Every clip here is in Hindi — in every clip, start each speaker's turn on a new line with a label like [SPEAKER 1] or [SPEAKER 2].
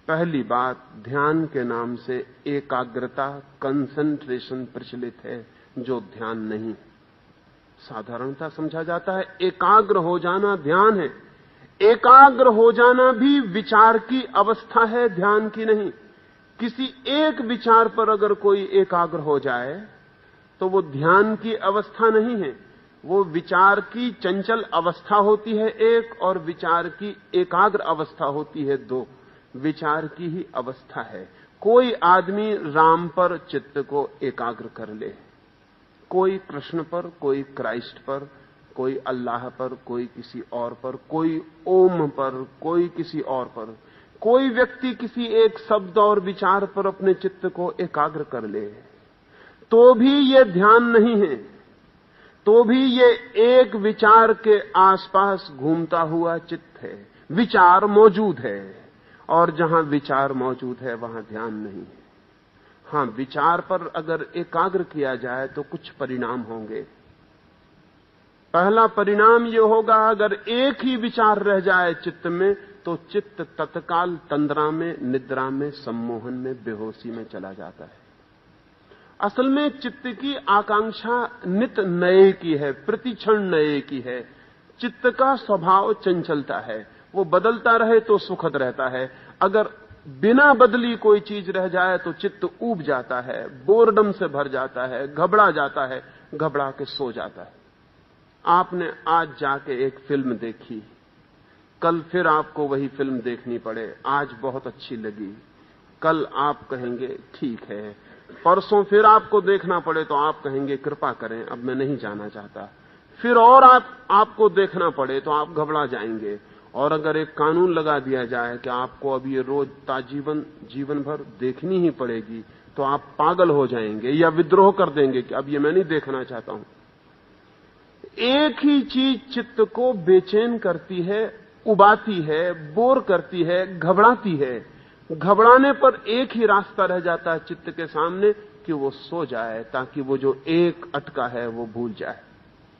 [SPEAKER 1] पहली बात, ध्यान के नाम से एकाग्रता, कंसंट्रेशन प्रचलित है, जो ध्यान नहीं। साधारणता समझा जाता है एकाग्र हो जाना ध्यान है। एकाग्र हो जाना भी विचार की अवस्था है, ध्यान की नहीं। किसी एक विचार पर अगर कोई एकाग्र हो जाए तो वो ध्यान की अवस्था नहीं है, वो विचार की चंचल अवस्था होती है एक, और विचार की एकाग्र अवस्था होती है दो। विचार की ही अवस्था है। कोई आदमी राम पर चित्त को एकाग्र कर ले, कोई कृष्ण पर, कोई क्राइस्ट पर, कोई अल्लाह पर, कोई किसी और पर, कोई ओम पर, कोई किसी और पर, कोई व्यक्ति किसी एक शब्द और विचार पर अपने चित्त को एकाग्र कर ले, तो भी ये ध्यान नहीं है, तो भी ये एक विचार के आसपास घूमता हुआ चित्त है। विचार मौजूद है, और जहां विचार मौजूद है वहां ध्यान नहीं है। हां, विचार पर अगर एकाग्र किया जाए तो कुछ परिणाम होंगे। पहला परिणाम यह होगा, अगर एक ही विचार रह जाए चित्त में तो चित्त तत्काल तंद्रा में, निद्रा में, सम्मोहन में, बेहोशी में चला जाता है। असल में चित्त की आकांक्षा नित नए की है, प्रतिक्षण नए की है। चित्त का स्वभाव चंचलता है, वो बदलता रहे तो सुखद रहता है। अगर बिना बदली कोई चीज रह जाए तो चित्त ऊब जाता है, बोरडम से भर जाता है, घबरा जाता है, घबरा के सो जाता है। आपने आज जाके एक फिल्म देखी, कल फिर आपको वही फिल्म देखनी पड़े, आज बहुत अच्छी लगी, कल आप कहेंगे ठीक है, परसों फिर आपको देखना पड़े तो आप कहेंगे कृपा करें अब मैं नहीं जाना चाहता, फिर और आपको देखना पड़े तो आप घबरा जाएंगे। और अगर एक कानून लगा दिया जाए कि आपको अब ये रोज जीवन भर देखनी ही पड़ेगी, तो आप पागल हो जाएंगे या विद्रोह कर देंगे कि अब ये मैं नहीं देखना चाहता हूं। एक ही चीज चित्त को बेचैन करती है, उबाती है, बोर करती है, घबराती है। घबराने पर एक ही रास्ता रह जाता है चित्त के सामने कि वो सो जाए, ताकि वो जो एक अटका है वो भूल जाए।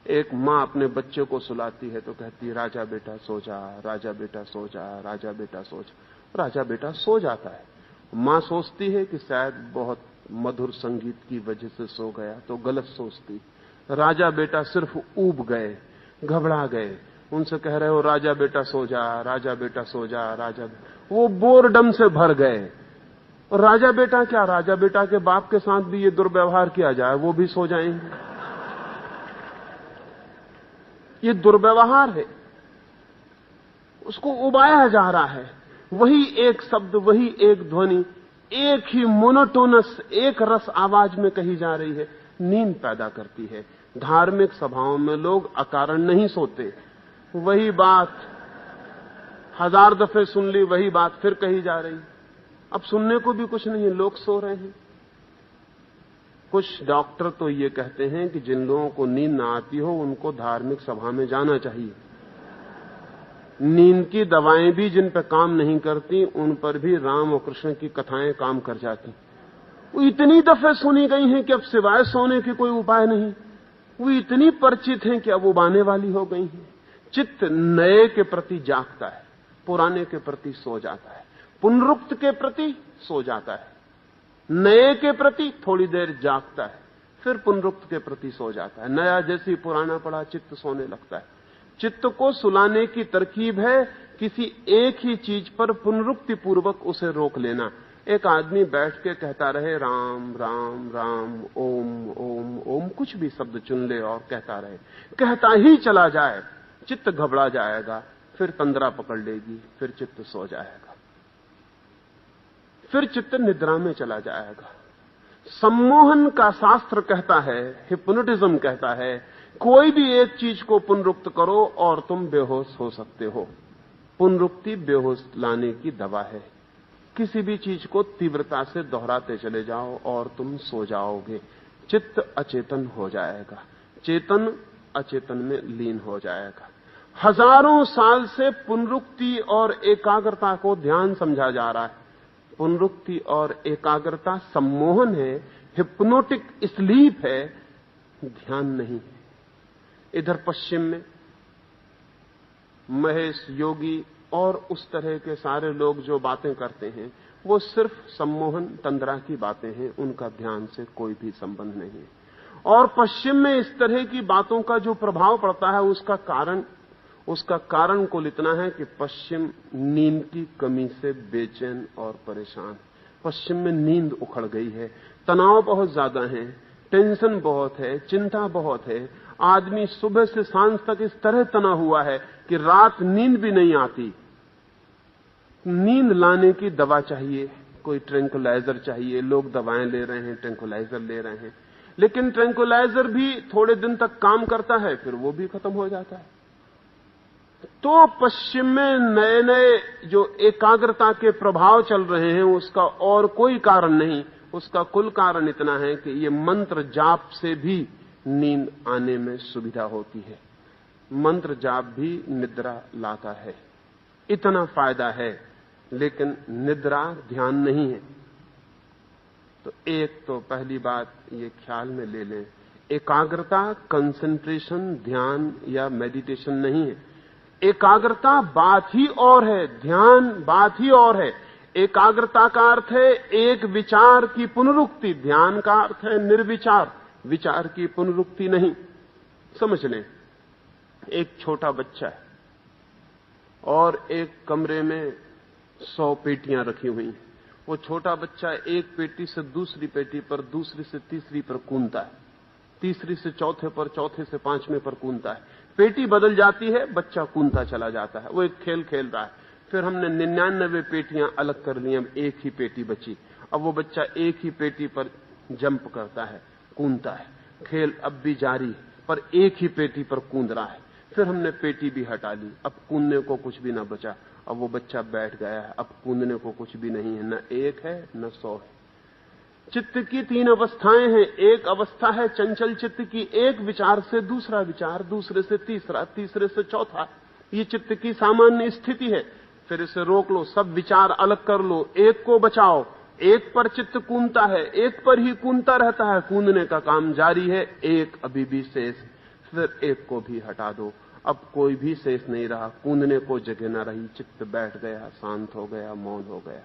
[SPEAKER 1] एक मां अपने बच्चे को सुलाती है तो कहती है राजा बेटा सो जा, राजा बेटा सो जा, राजा बेटा सो जा। राजा बेटा सो जाता है। मां सोचती है कि शायद बहुत मधुर संगीत की वजह से सो गया, तो गलत सोचती। राजा बेटा सिर्फ ऊब गए, घबरा गए। उनसे कह रहे हो राजा बेटा सो जा, राजा बेटा सो जा, राजा। वो बोरडम से भर गए। राजा बेटा क्या, राजा बेटा के बाप के साथ भी ये दुर्व्यवहार किया जाए, वो भी सो जाएंगे। ये दुर्व्यवहार है, उसको उबाया जा रहा है। वही एक शब्द, वही एक ध्वनि, एक ही मोनोटोनस, एक रस आवाज में कही जा रही है, नींद पैदा करती है। धार्मिक सभाओं में लोग अकारण नहीं सोते। वही बात 1000 दफे सुन ली, वही बात फिर कही जा रही। अब सुनने को भी कुछ नहीं है, लोग सो रहे हैं। कुछ डॉक्टर तो ये कहते हैं कि जिन लोगों को नींद ना आती हो उनको धार्मिक सभा में जाना चाहिए। नींद की दवाएं भी जिन पर काम नहीं करती उन पर भी राम और कृष्ण की कथाएं काम कर जाती। वो इतनी दफे सुनी गई हैं कि अब सिवाय सोने के कोई उपाय नहीं। वो इतनी परिचित हैं कि अब उबाने वाली हो गई हैं। चित्त नए के प्रति जागता है, पुराने के प्रति सो जाता है, पुनरुक्त के प्रति सो जाता है, नए के प्रति थोड़ी देर जागता है, फिर पुनरुक्त के प्रति सो जाता है। नया जैसे ही पुराना पड़ा चित्त सोने लगता है। चित्त को सुलाने की तरकीब है किसी एक ही चीज पर पुनरुक्ति पूर्वक उसे रोक लेना। एक आदमी बैठ के कहता रहे राम राम राम, ओम ओम ओम, कुछ भी शब्द चुन ले और कहता रहे, कहता ही चला जाए, चित्त घबरा जाएगा, फिर तंद्रा पकड़ लेगी, फिर चित्त सो जाएगा, फिर चित्त निद्रा में चला जाएगा। सम्मोहन का शास्त्र कहता है, हिप्नोटिज्म कहता है, कोई भी एक चीज को पुनरुक्त करो और तुम बेहोश हो सकते हो। पुनरुक्ति बेहोश लाने की दवा है। किसी भी चीज को तीव्रता से दोहराते चले जाओ और तुम सो जाओगे। चित्त अचेतन हो जाएगा, चेतन अचेतन में लीन हो जाएगा। हजारों साल से पुनरुक्ति और एकाग्रता को ध्यान समझा जा रहा है। पुनरुक्ति और एकाग्रता सम्मोहन है, हिप्नोटिक स्लीप है, ध्यान नहीं है। इधर पश्चिम में महेश योगी और उस तरह के सारे लोग जो बातें करते हैं वो सिर्फ सम्मोहन तंद्रा की बातें हैं, उनका ध्यान से कोई भी संबंध नहीं है। और पश्चिम में इस तरह की बातों का जो प्रभाव पड़ता है उसका कारण कुल इतना है कि पश्चिम नींद की कमी से बेचैन और परेशान। पश्चिम में नींद उखड़ गई है, तनाव बहुत ज्यादा है, टेंशन बहुत है, चिंता बहुत है। आदमी सुबह से सांझ तक इस तरह तना हुआ है कि रात नींद भी नहीं आती। नींद लाने की दवा चाहिए, कोई ट्रैंकुलाइजर चाहिए। लोग दवाएं ले रहे हैं, ट्रैंकुलाइजर ले रहे हैं, लेकिन ट्रैंकुलाइजर भी थोड़े दिन तक काम करता है, फिर वो भी खत्म हो जाता है। तो पश्चिम में नए नए जो एकाग्रता के प्रभाव चल रहे हैं उसका और कोई कारण नहीं, उसका कुल कारण इतना है कि ये मंत्र जाप से भी नींद आने में सुविधा होती है। मंत्र जाप भी निद्रा लाता है, इतना फायदा है, लेकिन निद्रा ध्यान नहीं है। तो एक तो पहली बात ये ख्याल में ले लें, एकाग्रता कंसंट्रेशन ध्यान या मेडिटेशन नहीं है। एकाग्रता बात ही और है, ध्यान बात ही और है। एकाग्रता का अर्थ है एक विचार की पुनरुक्ति, ध्यान का अर्थ है निर्विचार, विचार की पुनरुक्ति नहीं। समझ लें, एक छोटा बच्चा है और एक कमरे में 100 पेटियां रखी हुई हैं। वो छोटा बच्चा एक पेटी से दूसरी पेटी पर, दूसरी से तीसरी पर कूदता है, तीसरी से चौथे पर, चौथे से पांचवें पर कूदता है। पेटी बदल जाती है, बच्चा कूदता चला जाता है। वो एक खेल खेल रहा है। फिर हमने 99 पेटियां अलग कर ली, अब एक ही पेटी बची। अब वो बच्चा एक ही पेटी पर जंप करता है, कूदता है। खेल अब भी जारी है, पर एक ही पेटी पर कूद रहा है। फिर हमने पेटी भी हटा ली, अब कूदने को कुछ भी ना बचा। अब वो बच्चा बैठ गया है, अब कूदने को कुछ भी नहीं है, न एक है न 100 है। चित्त की 3 अवस्थाएं हैं। एक अवस्था है चंचल चित्त की, एक विचार से दूसरा विचार, दूसरे से तीसरा, तीसरे से चौथा। ये चित्त की सामान्य स्थिति है। फिर इसे रोक लो, सब विचार अलग कर लो, एक को बचाओ। एक पर चित्त कूदता है, एक पर ही कूदता रहता है, कूदने का काम जारी है, एक अभी भी शेष। फिर एक को भी हटा दो, अब कोई भी शेष नहीं रहा, कूदने को जगह न रही, चित्त बैठ गया, शांत हो गया, मौन हो गया।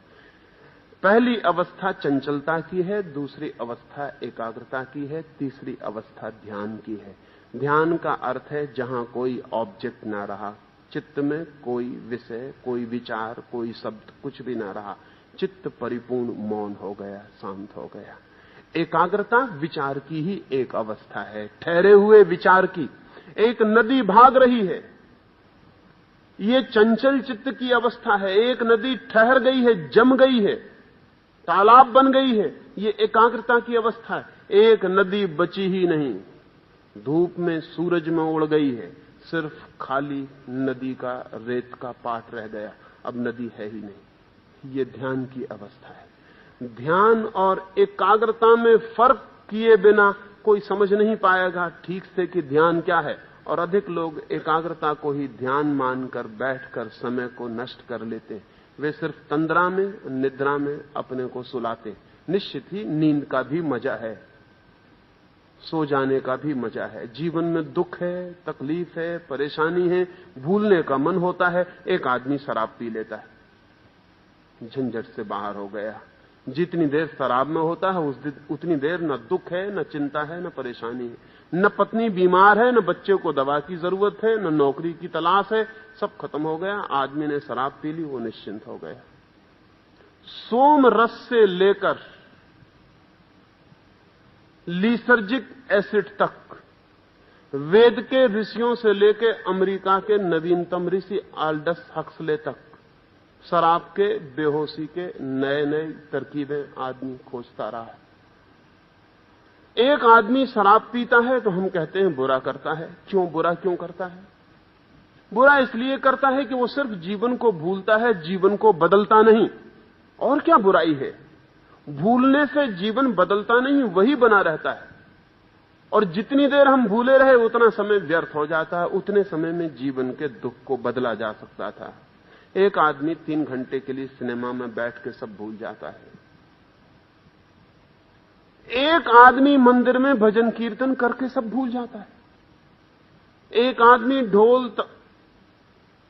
[SPEAKER 1] पहली अवस्था चंचलता की है, दूसरी अवस्था एकाग्रता की है, तीसरी अवस्था ध्यान की है। ध्यान का अर्थ है जहां कोई ऑब्जेक्ट ना रहा, चित्त में कोई विषय, कोई विचार, कोई शब्द, कुछ भी ना रहा, चित्त परिपूर्ण मौन हो गया, शांत हो गया। एकाग्रता विचार की ही एक अवस्था है, ठहरे हुए विचार की। एक नदी भाग रही है, ये चंचल चित्त की अवस्था है। एक नदी ठहर गई है, जम गई है, तालाब बन गई है, ये एकाग्रता की अवस्था है। एक नदी बची ही नहीं, धूप में सूरज में उड़ गई है, सिर्फ खाली नदी का रेत का पाट रह गया, अब नदी है ही नहीं। ये ध्यान की अवस्था है। ध्यान और एकाग्रता में फर्क किए बिना कोई समझ नहीं पाएगा ठीक से कि ध्यान क्या है। और अधिक लोग एकाग्रता को ही ध्यान मानकर बैठकर समय को नष्ट कर लेते हैं। वे सिर्फ तंद्रा में, निद्रा में अपने को सुलाते। निश्चित ही नींद का भी मजा है, सो जाने का भी मजा है। जीवन में दुख है, तकलीफ है, परेशानी है, भूलने का मन होता है। एक आदमी शराब पी लेता है, झंझट से बाहर हो गया। जितनी देर शराब में होता है उतनी देर न दुख है, न चिंता है, न परेशानी है, न पत्नी बीमार है, न बच्चे को दवा की जरूरत है, न नौकरी की तलाश है। सब खत्म हो गया। आदमी ने शराब पी ली, वो निश्चिंत हो गया। सोम रस से लेकर लीसर्जिक एसिड तक, वेद के ऋषियों से लेकर अमेरिका के नवीनतम ऋषि आल्डस हक्सले तक, शराब के, बेहोशी के नए नए तरकीबें आदमी खोजता रहा है। एक आदमी शराब पीता है तो हम कहते हैं बुरा करता है। क्यों बुरा क्यों करता है? बुरा इसलिए करता है कि वो सिर्फ जीवन को भूलता है, जीवन को बदलता नहीं। और क्या बुराई है? भूलने से जीवन बदलता नहीं, वही बना रहता है। और जितनी देर हम भूले रहे उतना समय व्यर्थ हो जाता है। उतने समय में जीवन के दुख को बदला जा सकता था। एक आदमी 3 घंटे के लिए सिनेमा में बैठ के सब भूल जाता है। एक आदमी मंदिर में भजन कीर्तन करके सब भूल जाता है। एक आदमी ढोल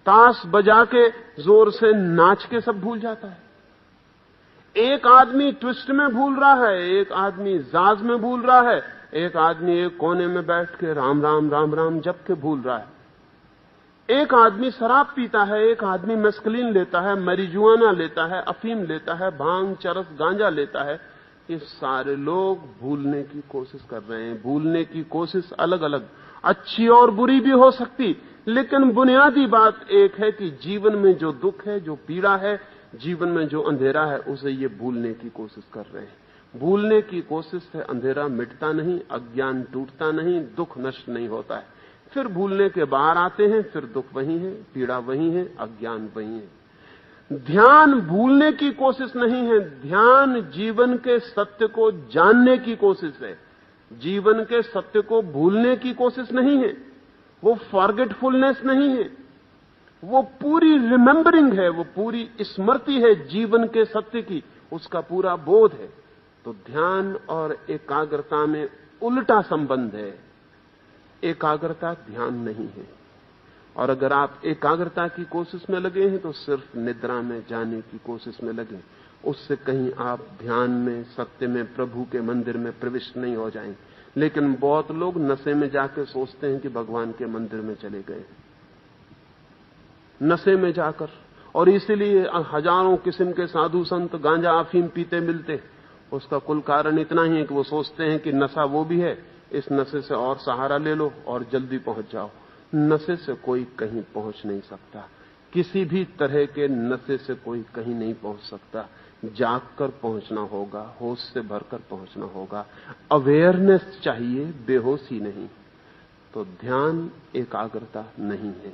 [SPEAKER 1] ताश बजा के जोर से नाच के सब भूल जाता है। एक आदमी ट्विस्ट में भूल रहा है, एक आदमी जाज में भूल रहा है, एक आदमी एक कोने में बैठ के राम राम राम राम जप के भूल रहा है। एक आदमी शराब पीता है, एक आदमी मेस्कलीन लेता है, मैरिजुआना लेता है, अफीम लेता है, भांग, चरस, गांजा लेता है। ये सारे लोग भूलने की कोशिश कर रहे हैं। भूलने की कोशिश अलग अलग, अच्छी और बुरी भी हो सकती, लेकिन बुनियादी बात एक है कि जीवन में जो दुख है, जो पीड़ा है, जीवन में जो अंधेरा है, उसे ये भूलने की कोशिश कर रहे हैं। भूलने की कोशिश से अंधेरा मिटता नहीं, अज्ञान टूटता नहीं, दुख नष्ट नहीं होता है। फिर भूलने के बाहर आते हैं, फिर दुख वही है, पीड़ा वही है, अज्ञान वही है। ध्यान भूलने की कोशिश नहीं है, ध्यान जीवन के सत्य को जानने की कोशिश है। जीवन के सत्य को भूलने की कोशिश नहीं है, वो फॉरगेटफुलनेस नहीं है, वो पूरी रिमेंबरिंग है, वो पूरी स्मृति है जीवन के सत्य की, उसका पूरा बोध है। तो ध्यान और एकाग्रता में उल्टा संबंध है। एकाग्रता ध्यान नहीं है, और अगर आप एकाग्रता की कोशिश में लगे हैं तो सिर्फ निद्रा में जाने की कोशिश में लगे, उससे कहीं आप ध्यान में, सत्य में, प्रभु के मंदिर में प्रविष्ट नहीं हो जाएंगे। लेकिन बहुत लोग नशे में जाकर सोचते हैं कि भगवान के मंदिर में चले गए, नशे में जाकर। और इसीलिए हजारों किस्म के साधु संत गांजा अफीम पीते मिलते। उसका कुल कारण इतना ही है कि वो सोचते हैं कि नशा वो भी है, इस नशे से और सहारा ले लो और जल्दी पहुंच जाओ। नशे से कोई कहीं पहुंच नहीं सकता, किसी भी तरह के नशे से कोई कहीं नहीं पहुंच सकता। जाग कर पहुंचना होगा, होश से भरकर पहुंचना होगा। अवेयरनेस चाहिए, बेहोशी नहीं। तो ध्यान एकाग्रता नहीं है।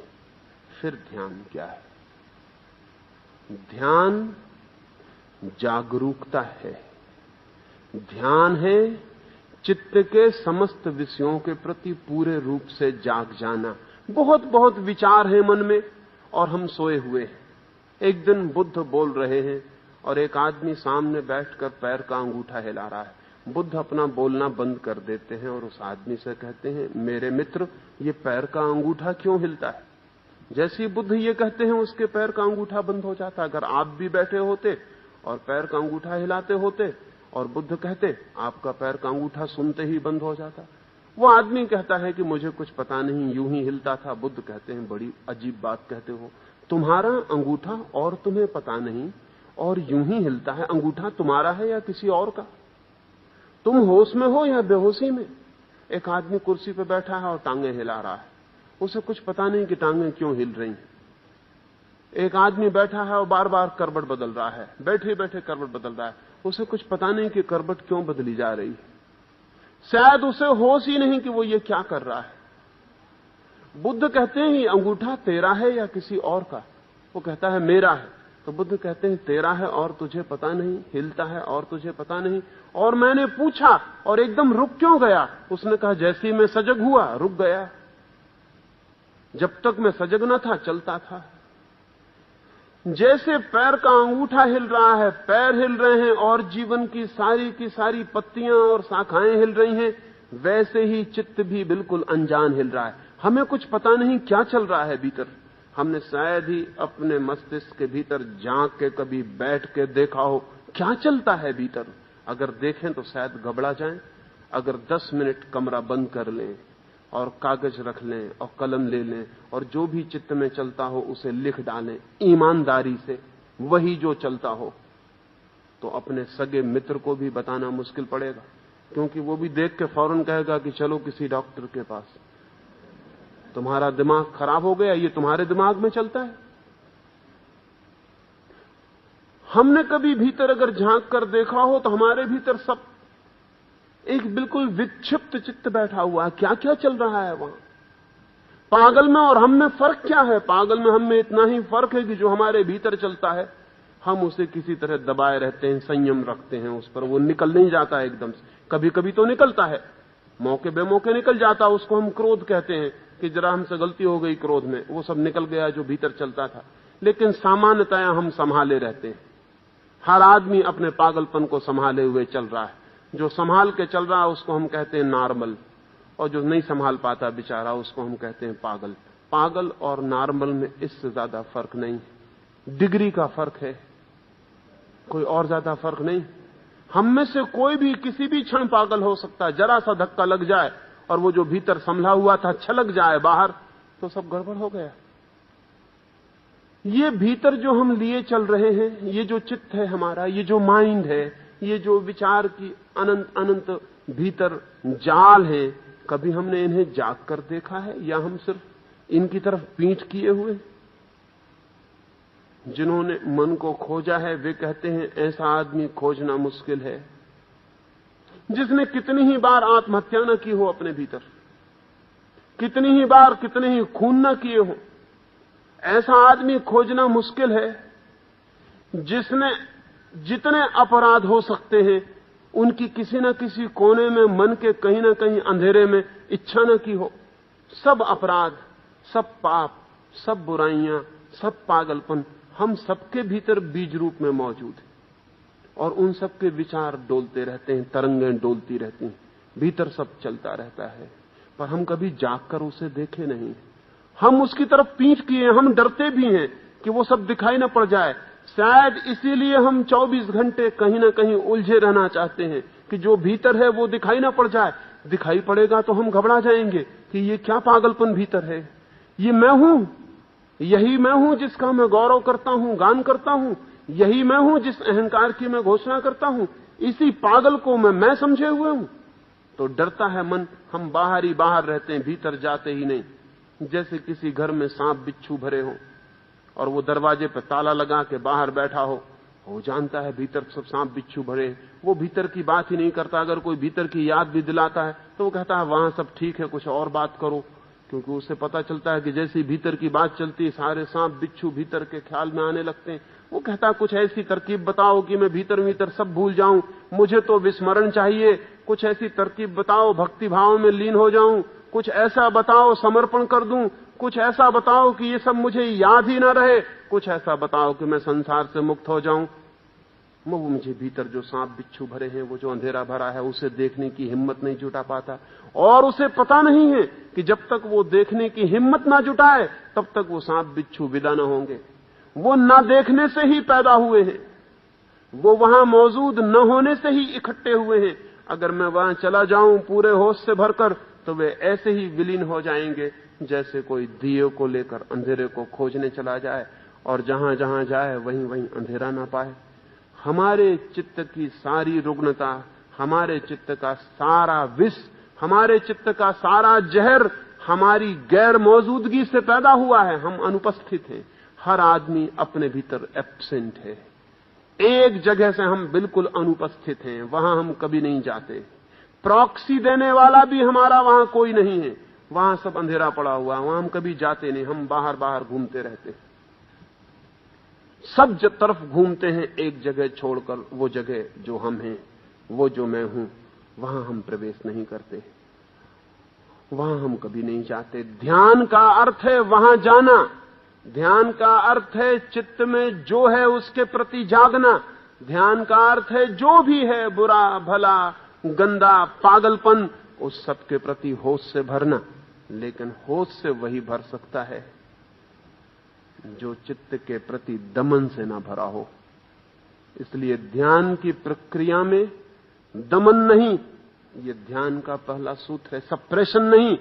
[SPEAKER 1] फिर ध्यान क्या है? ध्यान जागरूकता है। ध्यान है चित्त के समस्त विषयों के प्रति पूरे रूप से जाग जाना। बहुत बहुत विचार हैं मन में और हम सोए हुए हैं। एक दिन बुद्ध बोल रहे हैं और एक आदमी सामने बैठकर पैर का अंगूठा हिला रहा है। बुद्ध अपना बोलना बंद कर देते हैं और उस आदमी से कहते हैं, मेरे मित्र, ये पैर का अंगूठा क्यों हिलता है? जैसे ही बुद्ध ये कहते हैं, उसके पैर का अंगूठा बंद हो जाता। अगर आप भी बैठे होते और पैर का अंगूठा हिलाते होते और बुद्ध कहते, आपका पैर का अंगूठा सुनते ही बंद हो जाता। वो आदमी कहता है कि मुझे कुछ पता नहीं, यूं ही हिलता था। बुद्ध कहते हैं, बड़ी अजीब बात कहते हो, तुम्हारा अंगूठा और तुम्हें पता नहीं और यूं ही हिलता है। अंगूठा तुम्हारा है या किसी और का? तुम होश में हो या बेहोशी में? एक आदमी कुर्सी पर बैठा है और टांगे हिला रहा है, उसे कुछ पता नहीं कि टांगे क्यों हिल रही हैं। एक आदमी बैठा है और बार बार करवट बदल रहा है, बैठे बैठे करवट बदल रहा है, उसे कुछ पता नहीं कि करवट क्यों बदली जा रही है। शायद उसे होश ही नहीं कि वो ये क्या कर रहा है। बुद्ध कहते हैं, ये अंगूठा तेरा है या किसी और का? वो कहता है मेरा है। तो बुद्ध कहते हैं, तेरा है और तुझे पता नहीं, हिलता है और तुझे पता नहीं। और मैंने पूछा और एकदम रुक क्यों गया? उसने कहा, जैसे ही मैं सजग हुआ रुक गया, जब तक मैं सजग न था चलता था। जैसे पैर का अंगूठा हिल रहा है, पैर हिल रहे हैं और जीवन की सारी पत्तियां और शाखाएं हिल रही हैं, वैसे ही चित्त भी बिल्कुल अनजान हिल रहा है। हमें कुछ पता नहीं क्या चल रहा है भीतर। हमने शायद ही अपने मस्तिष्क के भीतर झांक के कभी बैठ के देखा हो क्या चलता है भीतर। अगर देखें तो शायद घबरा जाएं। अगर 10 मिनट कमरा बंद कर लें और कागज रख लें और कलम ले लें और जो भी चित्त में चलता हो उसे लिख डालें ईमानदारी से, वही जो चलता हो, तो अपने सगे मित्र को भी बताना मुश्किल पड़ेगा, क्योंकि वो भी देख के फौरन कहेगा कि चलो किसी डॉक्टर के पास, तुम्हारा दिमाग खराब हो गया, ये तुम्हारे दिमाग में चलता है। हमने कभी भीतर अगर झांक कर देखा हो तो हमारे भीतर सब एक बिल्कुल विक्षिप्त चित्त बैठा हुआ है। क्या क्या चल रहा है वहां? पागल में और हम में फर्क क्या है? पागल में हम में इतना ही फर्क है कि जो हमारे भीतर चलता है हम उसे किसी तरह दबाए रहते हैं, संयम रखते हैं उस पर, वो निकल नहीं जाता एकदम से। कभी कभी तो निकलता है, मौके बेमौके निकल जाता, उसको हम क्रोध कहते हैं कि जरा हमसे गलती हो गई क्रोध में, वो सब निकल गया जो भीतर चलता था। लेकिन सामान्यतया हम संभाले रहते हैं। हर आदमी अपने पागलपन को संभाले हुए चल रहा है। जो संभाल के चल रहा है उसको हम कहते हैं नॉर्मल, और जो नहीं संभाल पाता बेचारा उसको हम कहते हैं पागल। पागल और नॉर्मल में इससे ज्यादा फर्क नहीं, डिग्री का फर्क है, कोई और ज्यादा फर्क नहीं। हम में से कोई भी किसी भी क्षण पागल हो सकता है, जरा सा धक्का लग जाए और वो जो भीतर संभला हुआ था छलक जाए बाहर, तो सब गड़बड़ हो गया। ये भीतर जो हम लिए चल रहे हैं, ये जो चित्त है हमारा, ये जो माइंड है, ये जो विचार की अनंत अनंत भीतर जाल है, कभी हमने इन्हें जाग कर देखा है या हम सिर्फ इनकी तरफ पीठ किए हुए? जिन्होंने मन को खोजा है वे कहते हैं ऐसा आदमी खोजना मुश्किल है जिसने कितनी ही बार आत्महत्या न की हो अपने भीतर, कितनी ही बार कितने ही खून न किए हो। ऐसा आदमी खोजना मुश्किल है जिसने जितने अपराध हो सकते हैं उनकी किसी न किसी कोने में मन के कहीं न कहीं अंधेरे में इच्छा न की हो। सब अपराध, सब पाप, सब बुराइयां, सब पागलपन हम सबके भीतर बीज रूप में मौजूद है और उन सबके विचार डोलते रहते हैं, तरंगें डोलती रहती हैं, भीतर सब चलता रहता है, पर हम कभी जागकर उसे देखे नहीं। हम उसकी तरफ पीठ किए, हम डरते भी हैं कि वो सब दिखाई न पड़ जाए। शायद इसीलिए हम 24 घंटे कहीं न कहीं उलझे रहना चाहते हैं कि जो भीतर है वो दिखाई न पड़ जाए। दिखाई पड़ेगा तो हम घबरा जाएंगे कि ये क्या पागलपन भीतर है, ये मैं हूं, यही मैं हूं जिसका मैं गौरव करता हूं, गान करता हूं, यही मैं हूं जिस अहंकार की मैं घोषणा करता हूं, इसी पागल को मैं समझे हुए हूं। तो डरता है मन, हम बाहर ही बाहर रहते हैं, भीतर जाते ही नहीं। जैसे किसी घर में सांप बिच्छू भरे हो और वो दरवाजे पर ताला लगा के बाहर बैठा हो, वो जानता है भीतर सब सांप बिच्छू भरे, वो भीतर की बात ही नहीं करता। अगर कोई भीतर की याद भी दिलाता है तो वो कहता है वहां सब ठीक है, कुछ और बात करो, क्योंकि उसे पता चलता है कि जैसी भीतर की बात चलती है सारे सांप बिच्छू भीतर के ख्याल में आने लगते हैं। वो कहता है कुछ ऐसी तरकीब बताओ कि मैं भीतर भीतर सब भूल जाऊं, मुझे तो विस्मरण चाहिए, कुछ ऐसी तरकीब बताओ भक्ति भाव में लीन हो जाऊं, कुछ ऐसा बताओ समर्पण कर दूं, कुछ ऐसा बताओ कि ये सब मुझे याद ही ना रहे, कुछ ऐसा बताओ कि मैं संसार से मुक्त हो जाऊं। वो मुझे भीतर जो सांप बिच्छू भरे हैं, वो जो अंधेरा भरा है, उसे देखने की हिम्मत नहीं जुटा पाता। और उसे पता नहीं है कि जब तक वो देखने की हिम्मत ना जुटाए तब तक वो सांप बिच्छू विदा ना होंगे। वो ना देखने से ही पैदा हुए हैं, वो वहां मौजूद न होने से ही इकट्ठे हुए हैं। अगर मैं वहां चला जाऊं पूरे होश से भरकर तो वे ऐसे ही विलीन हो जाएंगे जैसे कोई दिए को लेकर अंधेरे को खोजने चला जाए और जहां जहां जाए वहीं वहीं अंधेरा ना पाए। हमारे चित्त की सारी रुग्णता, हमारे चित्त का सारा विष, हमारे चित्त का सारा जहर हमारी गैर मौजूदगी से पैदा हुआ है। हम अनुपस्थित हैं, हर आदमी अपने भीतर एब्सेंट है। एक जगह से हम बिल्कुल अनुपस्थित हैं, वहां हम कभी नहीं जाते। प्रॉक्सी देने वाला भी हमारा वहां कोई नहीं है, वहां सब अंधेरा पड़ा हुआ, वहां हम कभी जाते नहीं, हम बाहर बाहर घूमते रहते हैं, सब तरफ घूमते हैं एक जगह छोड़कर, वो जगह जो हम हैं, वो जो मैं हूं, वहां हम प्रवेश नहीं करते, वहां हम कभी नहीं जाते। ध्यान का अर्थ है वहां जाना, ध्यान का अर्थ है चित्त में जो है उसके प्रति जागना, ध्यान का अर्थ है जो भी है बुरा भला गंदा पागलपन उस सब के प्रति होश से भरना। लेकिन होश से वही भर सकता है जो चित्त के प्रति दमन से ना भरा हो। इसलिए ध्यान की प्रक्रिया में दमन नहीं, ये ध्यान का पहला सूत्र है, सप्रेशन नहीं।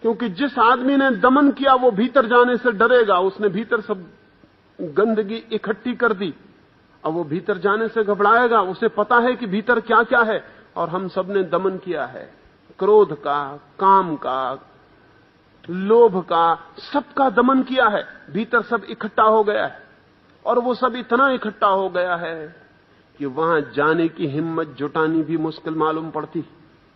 [SPEAKER 1] क्योंकि जिस आदमी ने दमन किया वो भीतर जाने से डरेगा, उसने भीतर सब गंदगी इकट्ठी कर दी, अब वो भीतर जाने से घबराएगा, उसे पता है कि भीतर क्या क्या है। और हम सब ने दमन किया है, क्रोध का, काम का, लोभ का, सबका दमन किया है, भीतर सब इकट्ठा हो गया है। और वो सब इतना इकट्ठा हो गया है कि वहां जाने की हिम्मत जुटानी भी मुश्किल मालूम पड़ती।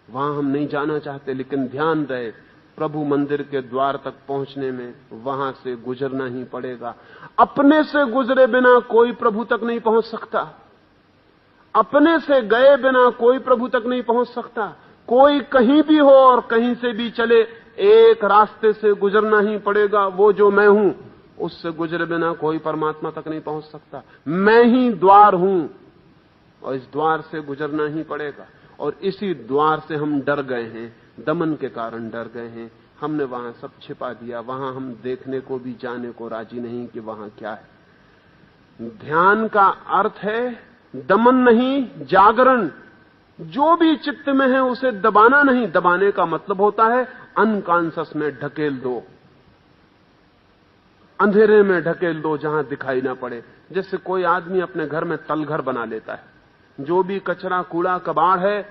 [SPEAKER 1] वहां हम नहीं जाना चाहते, लेकिन ध्यान रहे प्रभु मंदिर के द्वार तक पहुंचने में वहां से गुजरना ही पड़ेगा। अपने से गुजरे बिना कोई प्रभु तक नहीं पहुंच सकता, अपने से गए बिना कोई प्रभु तक नहीं पहुंच सकता। कोई कहीं भी हो और कहीं से भी चले, एक रास्ते से गुजरना ही पड़ेगा, वो जो मैं हूं उससे गुजरे बिना कोई परमात्मा तक नहीं पहुंच सकता। मैं ही द्वार हूं और इस द्वार से गुजरना ही पड़ेगा। और इसी द्वार से हम डर गए हैं, दमन के कारण डर गए हैं। हमने वहां सब छिपा दिया। वहां हम देखने को भी जाने को राजी नहीं कि वहां क्या है। ध्यान का अर्थ है दमन नहीं, जागरण। जो भी चित्त में है उसे दबाना नहीं। दबाने का मतलब होता है अनकॉन्शियस में ढकेल दो, अंधेरे में ढकेल दो जहां दिखाई ना पड़े। जैसे कोई आदमी अपने घर में तलघर बना लेता है। जो भी कचरा कूड़ा कबाड़ है,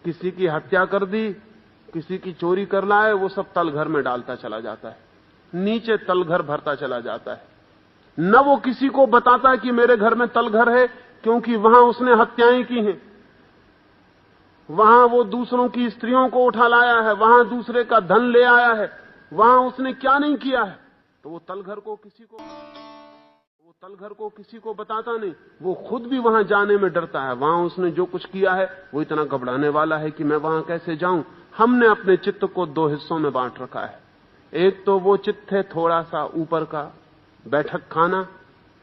[SPEAKER 1] किसी की हत्या कर दी, किसी की चोरी कर लाए, वो सब तलघर में डालता चला जाता है, नीचे तलघर भरता चला जाता है। न वो किसी को बताता कि मेरे घर में तलघर है, क्योंकि वहां उसने हत्याएं की हैं, वहां वो दूसरों की स्त्रियों को उठा लाया है, वहां दूसरे का धन ले आया है, वहां उसने क्या नहीं किया है। तो वो तलघर को किसी को बताता नहीं। वो खुद भी वहां जाने में डरता है। वहां उसने जो कुछ किया है वो इतना घबराने वाला है कि मैं वहां कैसे जाऊं। हमने अपने चित्त को दो हिस्सों में बांट रखा है। एक तो वो चित्त है थोड़ा सा ऊपर का, बैठक खाना,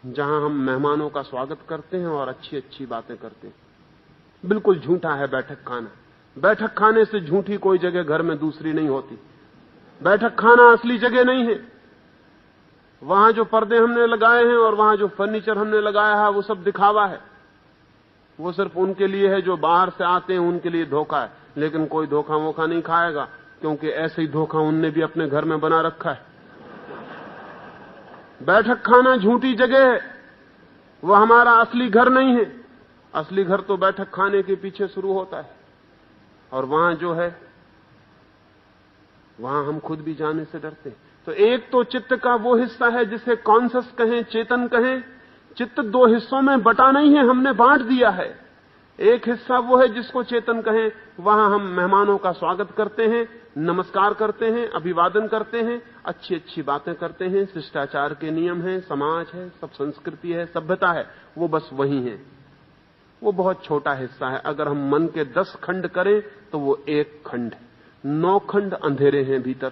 [SPEAKER 1] जहां हम मेहमानों का स्वागत करते हैं और अच्छी अच्छी बातें करते हैं। बिल्कुल झूठा है बैठक खाना। बैठक खाने से झूठी कोई जगह घर में दूसरी नहीं होती। बैठक खाना असली जगह नहीं है। वहां जो पर्दे हमने लगाए हैं और वहां जो फर्नीचर हमने लगाया है वो सब दिखावा है। वो सिर्फ उनके लिए है जो बाहर से आते हैं, उनके लिए धोखा है। लेकिन कोई धोखा वोखा नहीं खाएगा, क्योंकि ऐसे ही धोखा उनने भी अपने घर में बना रखा है। बैठक खाना झूठी जगह है, वो हमारा असली घर नहीं है। असली घर तो बैठक खाने के पीछे शुरू होता है। और वहां जो है, वहां हम खुद भी जाने से डरते हैं। तो एक तो चित्त का वो हिस्सा है जिसे कॉन्शियस कहें, चेतन कहें। चित्त दो हिस्सों में बटा नहीं है, हमने बांट दिया है। एक हिस्सा वो है जिसको चेतन कहें, वहां हम मेहमानों का स्वागत करते हैं, नमस्कार करते हैं, अभिवादन करते हैं, अच्छी अच्छी बातें करते हैं, शिष्टाचार के नियम हैं, समाज है, सब संस्कृति है, सभ्यता है। वो बस वही है। वो बहुत छोटा हिस्सा है। अगर हम मन के 10 खंड करें तो वो एक खंड है। 9 खंड अंधेरे हैं भीतर।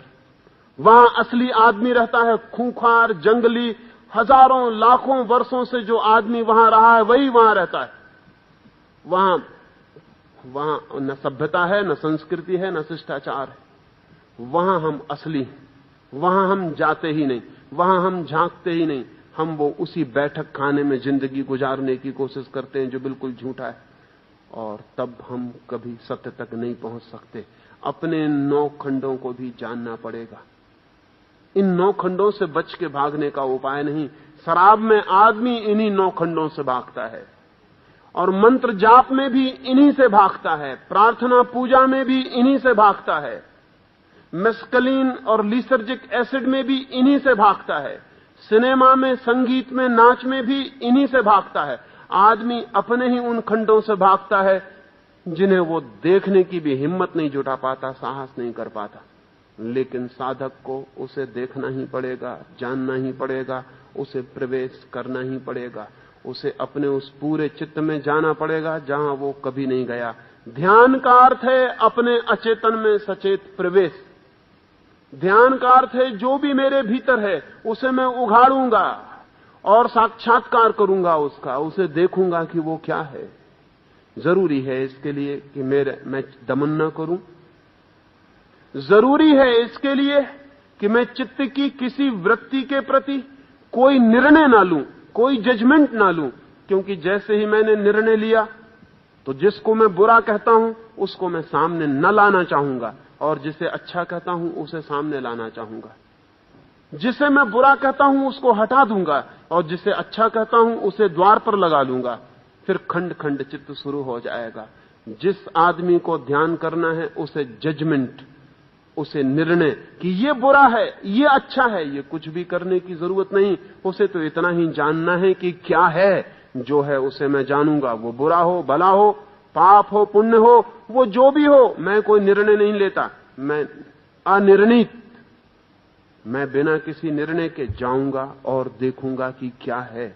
[SPEAKER 1] वहां असली आदमी रहता है, खूंखार, जंगली, हजारों लाखों वर्षों से जो आदमी वहां रहा है वही वहां रहता है। वहां न सभ्यता है, न संस्कृति है, न शिष्टाचार है। वहां हम असली हैं। वहां हम जाते ही नहीं, वहां हम झांकते ही नहीं। हम वो उसी बैठक खाने में जिंदगी गुजारने की कोशिश करते हैं जो बिल्कुल झूठा है। और तब हम कभी सत्य तक नहीं पहुंच सकते। अपने 9 खंडों को भी जानना पड़ेगा। इन 9 खंडों से बच के भागने का उपाय नहीं। शराब में आदमी इन्हीं 9 खंडों से भागता है, और मंत्र जाप में भी इन्हीं से भागता है, प्रार्थना पूजा में भी इन्हीं से भागता है, मेस्कलीन और लीसर्जिक एसिड में भी इन्हीं से भागता है, सिनेमा में, संगीत में, नाच में भी इन्हीं से भागता है। आदमी अपने ही उन खंडों से भागता है जिन्हें वो देखने की भी हिम्मत नहीं जुटा पाता, साहस नहीं कर पाता। लेकिन साधक को उसे देखना ही पड़ेगा, जानना ही पड़ेगा, उसे प्रवेश करना ही पड़ेगा, उसे अपने उस पूरे चित्त में जाना पड़ेगा जहां वो कभी नहीं गया। ध्यान का अर्थ है अपने अचेतन में सचेत प्रवेश। ध्यान का अर्थ है जो भी मेरे भीतर है उसे मैं उघाड़ूंगा और साक्षात्कार करूंगा उसका, उसे देखूंगा कि वो क्या है। जरूरी है इसके लिए कि मैं दमन न करूं। जरूरी है इसके लिए कि मैं चित्त की किसी वृत्ति के प्रति कोई निर्णय ना लूं, कोई जजमेंट ना लूं। क्योंकि जैसे ही मैंने निर्णय लिया तो जिसको मैं बुरा कहता हूं उसको मैं सामने न लाना चाहूंगा, और जिसे अच्छा कहता हूं उसे सामने लाना चाहूंगा। जिसे मैं बुरा कहता हूं उसको हटा दूंगा, और जिसे अच्छा कहता हूं उसे द्वार पर लगा लूंगा। फिर खंड खंड चित्त शुरू हो जाएगा। जिस आदमी को ध्यान करना है उसे जजमेंट, उसे निर्णय कि ये बुरा है, ये अच्छा है, ये कुछ भी करने की जरूरत नहीं। उसे तो इतना ही जानना है कि क्या है जो है उसे मैं जानूंगा। वो बुरा हो, भला हो, पाप हो, पुण्य हो, वो जो भी हो, मैं कोई निर्णय नहीं लेता। मैं अनिर्णित, मैं बिना किसी निर्णय के जाऊंगा और देखूंगा कि क्या है।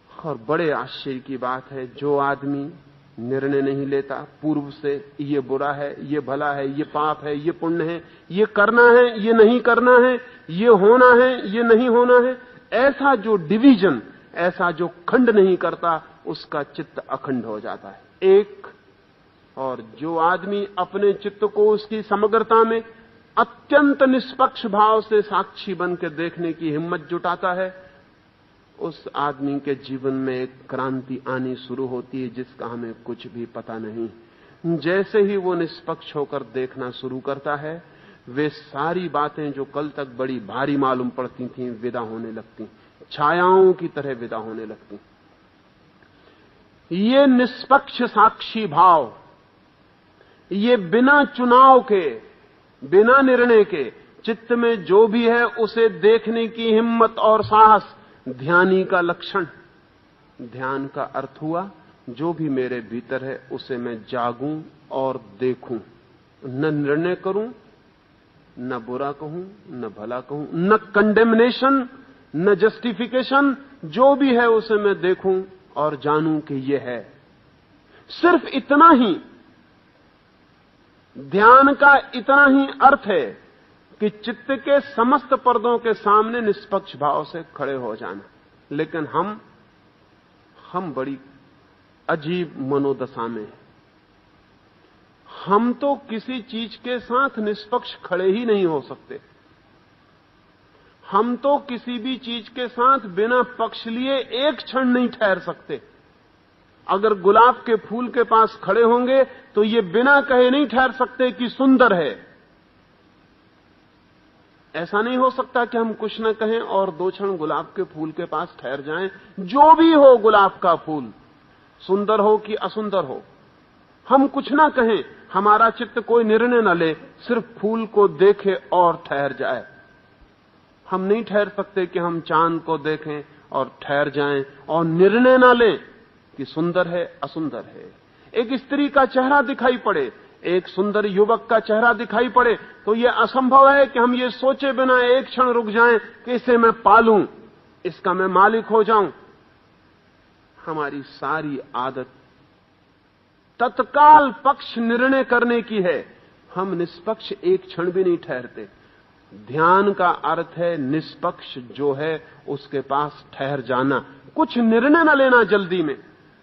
[SPEAKER 1] और बड़े आश्चर्य की बात है, जो आदमी निर्णय नहीं लेता पूर्व से, ये बुरा है, ये भला है, ये पाप है, ये पुण्य है, ये करना है, ये नहीं करना है, ये होना है, ये नहीं होना है, ऐसा जो डिवीजन, ऐसा जो खंड नहीं करता, उसका चित्त अखंड हो जाता है, एक। और जो आदमी अपने चित्त को उसकी समग्रता में अत्यंत निष्पक्ष भाव से साक्षी बन के देखने की हिम्मत जुटाता है, उस आदमी के जीवन में एक क्रांति आनी शुरू होती है जिसका हमें कुछ भी पता नहीं। जैसे ही वो निष्पक्ष होकर देखना शुरू करता है, वे सारी बातें जो कल तक बड़ी भारी मालूम पड़ती थीं विदा होने लगती, छायाओं की तरह विदा होने लगती। ये निष्पक्ष साक्षी भाव, ये बिना चुनाव के, बिना निर्णय के चित्त में जो भी है उसे देखने की हिम्मत और साहस ध्यानी का लक्षण। ध्यान का अर्थ हुआ जो भी मेरे भीतर है उसे मैं जागूं और देखूं, न निर्णय करूं, न बुरा कहूं, न भला कहूं, न कंडेमनेशन, न जस्टिफिकेशन, जो भी है उसे मैं देखूं और जानूं कि यह है। सिर्फ इतना ही ध्यान का इतना ही अर्थ है कि चित्त के समस्त पर्दों के सामने निष्पक्ष भाव से खड़े हो जाना। लेकिन हम बड़ी अजीब मनोदशा में हैं। हम तो किसी चीज के साथ निष्पक्ष खड़े ही नहीं हो सकते। हम तो किसी भी चीज के साथ बिना पक्ष लिए एक क्षण नहीं ठहर सकते। अगर गुलाब के फूल के पास खड़े होंगे तो ये बिना कहे नहीं ठहर सकते कि सुंदर है। ऐसा नहीं हो सकता कि हम कुछ न कहें और 2 क्षण गुलाब के फूल के पास ठहर जाएं। जो भी हो गुलाब का फूल, सुंदर हो कि असुंदर हो, हम कुछ ना कहें, हमारा चित्त कोई निर्णय न ले, सिर्फ फूल को देखे और ठहर जाए। हम नहीं ठहर सकते कि हम चांद को देखें और ठहर जाएं और निर्णय ना लें कि सुंदर है असुंदर है। एक स्त्री का चेहरा दिखाई पड़े, एक सुंदर युवक का चेहरा दिखाई पड़े, तो यह असंभव है कि हम ये सोचे बिना एक क्षण रुक जाएं कि इसे मैं पालूं, इसका मैं मालिक हो जाऊं। हमारी सारी आदत तत्काल पक्ष निर्णय करने की है। हम निष्पक्ष एक क्षण भी नहीं ठहरते। ध्यान का अर्थ है निष्पक्ष जो है उसके पास ठहर जाना, कुछ निर्णय न लेना जल्दी में,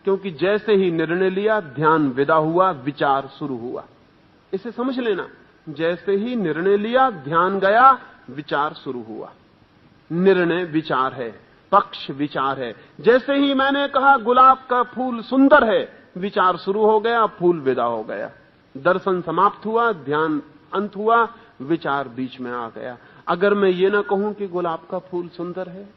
[SPEAKER 1] क्योंकि जैसे ही निर्णय लिया ध्यान विदा हुआ, विचार शुरू हुआ। इसे समझ लेना, जैसे ही निर्णय लिया ध्यान गया, विचार शुरू हुआ। निर्णय विचार है, पक्ष विचार है। जैसे ही मैंने कहा गुलाब का फूल सुंदर है, विचार शुरू हो गया, फूल विदा हो गया। दर्शन समाप्त हुआ, ध्यान अंत हुआ, विचार बीच में आ गया। अगर मैं ये ना कहूं कि गुलाब का फूल सुंदर है,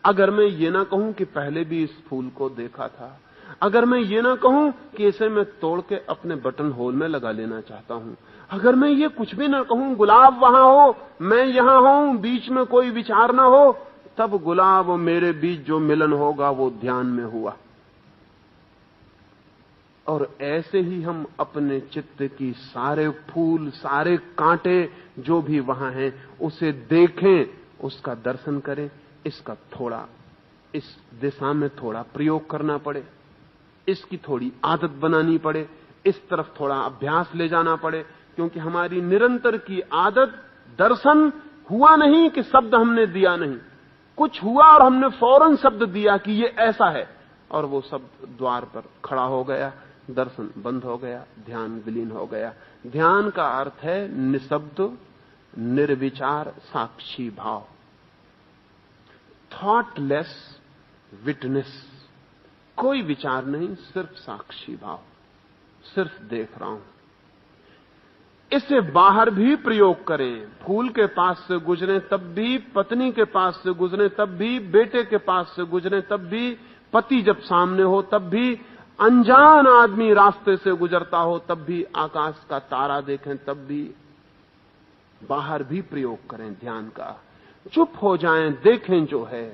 [SPEAKER 1] अगर मैं ये ना कहूं कि पहले भी इस फूल को देखा था, अगर मैं ये ना कहूं कि इसे मैं तोड़ के अपने बटन होल में लगा लेना चाहता हूं, अगर मैं ये कुछ भी ना कहूं, गुलाब वहां हो, मैं यहां हूं, बीच में कोई विचार ना हो, तब गुलाब और मेरे बीच जो मिलन होगा वो ध्यान में हुआ। और ऐसे ही हम अपने चित्त की सारे फूल, सारे कांटे जो भी वहां हैं उसे देखें, उसका दर्शन करें। इसका थोड़ा, इस दिशा में थोड़ा प्रयोग करना पड़े, इसकी थोड़ी आदत बनानी पड़े, इस तरफ थोड़ा अभ्यास ले जाना पड़े, क्योंकि हमारी निरंतर की आदत, दर्शन हुआ नहीं कि शब्द हमने दिया नहीं, कुछ हुआ और हमने फौरन शब्द दिया कि ये ऐसा है, और वो शब्द द्वार पर खड़ा हो गया, दर्शन बंद हो गया, ध्यान विलीन हो गया। ध्यान का अर्थ है निशब्द, निर्विचार साक्षी भाव, थॉटलेस विटनेस। कोई विचार नहीं, सिर्फ साक्षी भाव, सिर्फ देख रहा हूं। इसे बाहर भी प्रयोग करें। फूल के पास से गुजरे तब भी, पत्नी के पास से गुजरे तब भी, बेटे के पास से गुजरे तब भी, पति जब सामने हो तब भी, अनजान आदमी रास्ते से गुजरता हो तब भी, आकाश का तारा देखें तब भी, बाहर भी प्रयोग करें ध्यान का। चुप हो जाएं, देखें जो है,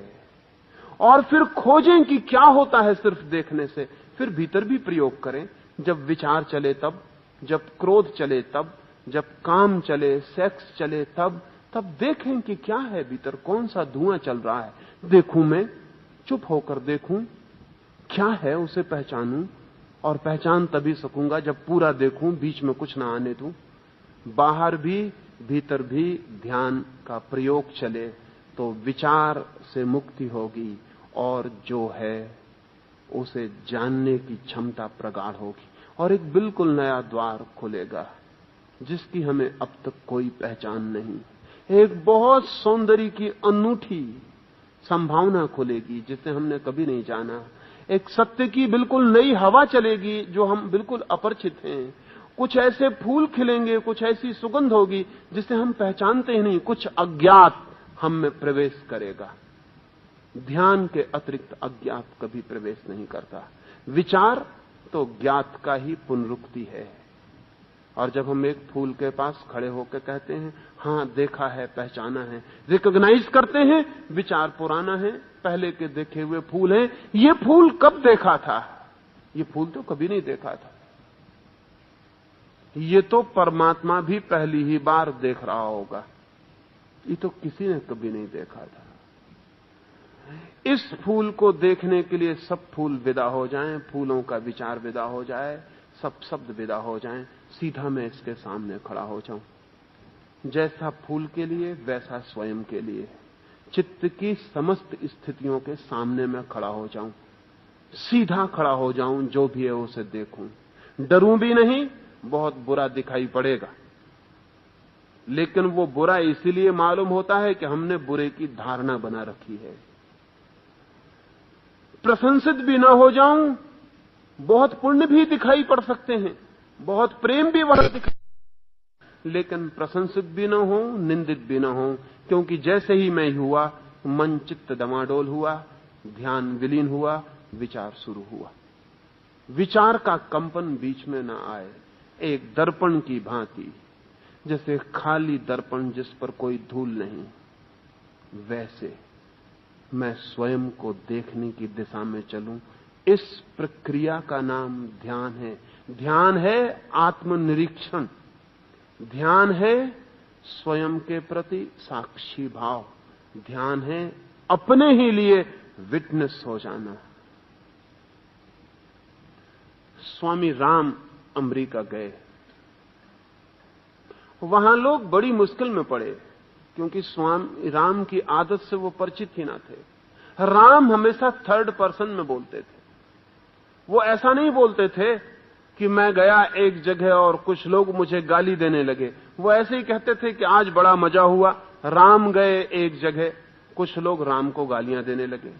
[SPEAKER 1] और फिर खोजें कि क्या होता है सिर्फ देखने से। फिर भीतर भी प्रयोग करें, जब विचार चले तब, जब क्रोध चले तब, जब काम चले, सेक्स चले तब देखें कि क्या है भीतर, कौन सा धुआं चल रहा है। देखूं मैं, चुप होकर देखूं क्या है, उसे पहचानूं, और पहचान तभी सकूंगा जब पूरा देखूं, बीच में कुछ ना आने दूं। बाहर भी भीतर भी ध्यान का प्रयोग चले तो विचार से मुक्ति होगी, और जो है उसे जानने की क्षमता प्रगाढ़ होगी, और एक बिल्कुल नया द्वार खुलेगा। जिसकी हमें अब तक कोई पहचान नहीं। एक बहुत सौंदर्य की अनूठी संभावना खुलेगी जिसे हमने कभी नहीं जाना। एक सत्य की बिल्कुल नई हवा चलेगी जो हम बिल्कुल अपरिचित हैं। कुछ ऐसे फूल खिलेंगे, कुछ ऐसी सुगंध होगी जिसे हम पहचानते ही नहीं। कुछ अज्ञात हम में प्रवेश करेगा। ध्यान के अतिरिक्त अज्ञात कभी प्रवेश नहीं करता। विचार तो ज्ञात का ही पुनरुक्ति है। और जब हम एक फूल के पास खड़े होकर कहते हैं हां देखा है, पहचाना है, रिकॉग्नाइज करते हैं, विचार पुराना है, पहले के देखे हुए फूल हैं। ये फूल कब देखा था? ये फूल तो कभी नहीं देखा था। ये तो परमात्मा भी पहली ही बार देख रहा होगा। ये तो किसी ने कभी नहीं देखा था। इस फूल को देखने के लिए सब फूल विदा हो जाएं, फूलों का विचार विदा हो जाए, सब शब्द विदा हो जाएं, सीधा मैं इसके सामने खड़ा हो जाऊं। जैसा फूल के लिए वैसा स्वयं के लिए चित्त की समस्त स्थितियों के सामने मैं खड़ा हो जाऊं, सीधा खड़ा हो जाऊं, जो भी है उसे देखूं। डरूं भी नहीं, बहुत बुरा दिखाई पड़ेगा, लेकिन वो बुरा इसीलिए मालूम होता है कि हमने बुरे की धारणा बना रखी है। प्रशंसित भी ना हो जाऊं, बहुत पुण्य भी दिखाई पड़ सकते हैं, बहुत प्रेम भी वहां दिखाई, लेकिन प्रशंसित भी ना हो, निंदित भी ना हो, क्योंकि जैसे ही मैं हुआ, मन चित्त डमाडोल हुआ, ध्यान विलीन हुआ, विचार शुरू हुआ। विचार का कंपन बीच में ना आए। एक दर्पण की भांति, जैसे खाली दर्पण जिस पर कोई धूल नहीं, वैसे मैं स्वयं को देखने की दिशा में चलूं। इस प्रक्रिया का नाम ध्यान है। ध्यान है आत्मनिरीक्षण, ध्यान है स्वयं के प्रति साक्षी भाव, ध्यान है अपने ही लिए विटनेस हो जाना। स्वामी राम अमेरिका गए। वहां लोग बड़ी मुश्किल में पड़े, क्योंकि स्वामी राम की आदत से वो परिचित ही ना थे। राम हमेशा थर्ड पर्सन में बोलते थे। वो ऐसा नहीं बोलते थे कि मैं गया एक जगह और कुछ लोग मुझे गाली देने लगे। वो ऐसे ही कहते थे कि आज बड़ा मजा हुआ, राम गए एक जगह, कुछ लोग राम को गालियां देने लगे।